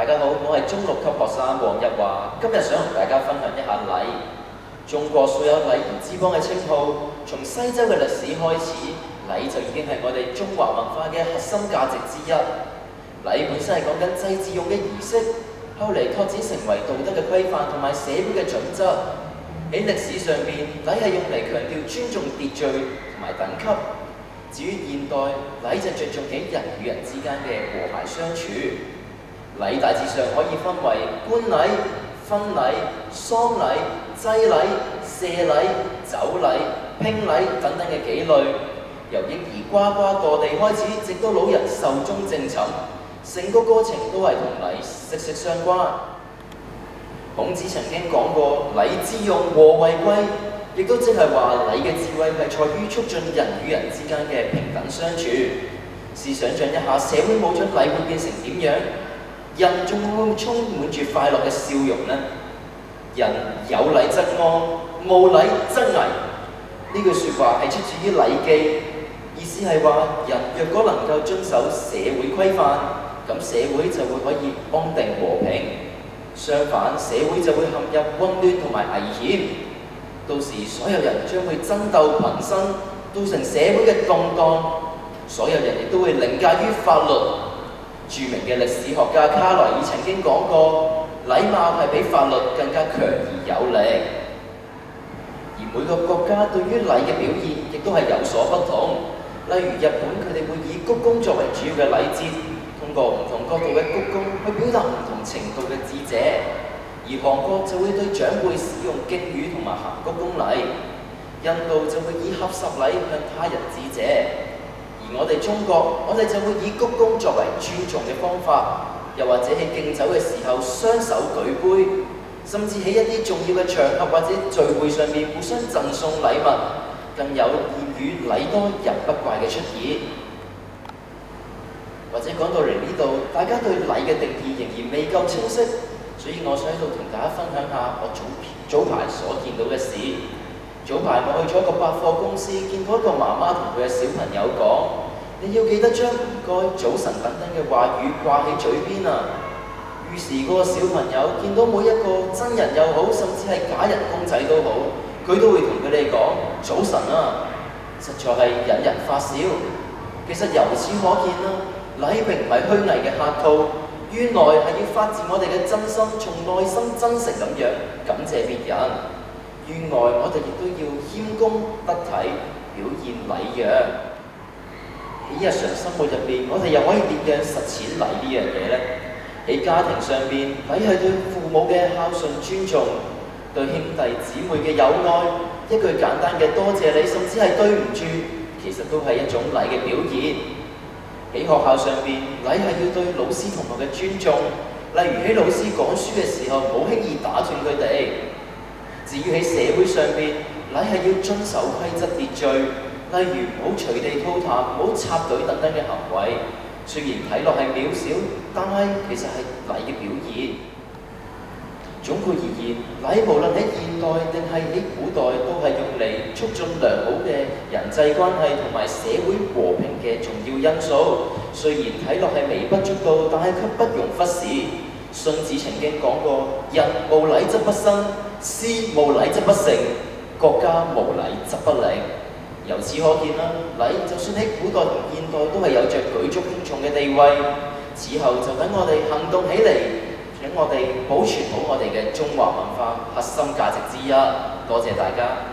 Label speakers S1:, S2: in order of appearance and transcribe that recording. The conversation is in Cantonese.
S1: 大家好，我係中六級學生黃日華，今日想同大家分享一下禮。中國素有禮儀之邦嘅稱號，從西周嘅歷史開始，禮就已經係我哋中華文化嘅核心價值之一。禮本身係講緊祭祀用嘅儀式，後嚟拓展成為道德嘅規範同埋社會嘅準則。喺歷史上邊，禮係用嚟強調尊重秩序同埋等級。至於現代，禮就着重喺人與人之間嘅和諧相處。禮大致上可以分為冠禮、婚禮、喪禮、祭禮、謝禮、酒禮、聘禮等等嘅幾類，由嬰兒呱呱墮地開始，直到老人壽終正寢，成個過程都係同禮息息相關。孔子曾經講過：禮之用，和為貴，亦都即係話禮嘅智慧係在於促進人與人之間嘅平等相處。試想像一下，社會冇咗禮會變成點樣？人仲會充滿住快樂嘅笑容呢？人有禮則安，無禮則危。呢句説話係出自於《禮記》，意思係話人若果能夠遵守社會規範，咁社會就會可以安定和平；相反，社會就會陷入混亂同埋危險。到時所有人將會爭鬥頻生，造成社會嘅動盪，所有人亦都會凌駕於法律。著名嘅歷史學家卡萊爾曾經講過：禮貌係比法律更加強而有力。而每個國家對於禮嘅表現亦都係有所不同。例如日本，佢哋會以鞠躬作為主要嘅禮節，通過唔同角度嘅鞠躬去表達唔同程度嘅致謝。而韓國就會對長輩使用敬語同埋行鞠躬禮。印度就會以合十禮向他人致謝。我哋中國，我哋就會以鞠躬作為尊重嘅方法，又或者喺敬酒嘅時候雙手舉杯，甚至喺一啲重要嘅場合或者聚會上面互相贈送禮物，更有諺語禮多人不怪嘅出現。或者講到嚟呢度，大家對禮嘅定義仍然未夠清晰，所以我想喺度同大家分享下我早排所見到嘅事。早排我去咗一個百貨公司，見到一個媽媽同佢嘅小朋友講：你要記得將唔該、早晨等等嘅話語掛喺嘴邊啊！於是嗰個小朋友見到每一個真人又好，甚至係假人公仔都好，佢都會同佢哋講早晨啊！實在係引人發笑。其實由此可見啦，禮並唔係虛偽嘅客套，原來係要發自我哋嘅真心，從內心真誠咁樣感謝別人。原來我哋亦都要謙恭得體，表現禮讓。喺日常生活入邊，我哋又可以點樣實踐禮呢樣嘢呢？喺家庭上邊，禮係對父母嘅孝順尊重，對兄弟姊妹嘅友愛，一句簡單嘅多謝你，甚至係對唔住，其實都係一種禮嘅表現。喺學校上邊，禮係要對老師同學嘅尊重，例如喺老師講書嘅時候，唔好輕易打斷佢哋。至於喺社會上邊，禮係要遵守規則秩序，例如唔好隨地吐痰、唔好插隊等等嘅行為。雖然睇落係渺小，但係其實係禮嘅表現。總括而言，禮無論喺現代定係喺古代，都係用嚟促進良好嘅人際關係同埋社會和平嘅重要因素。雖然睇落係微不足道，但係卻不容忽視。荀子曾經講過：人無禮則不生，事無禮則不成，國家無禮則不寧。由此可見啦，禮就算喺古代同現代都係有着舉足輕重嘅地位。此後就等我哋行動起嚟，等我哋保存好我哋嘅中華文化核心價值之一。多謝大家。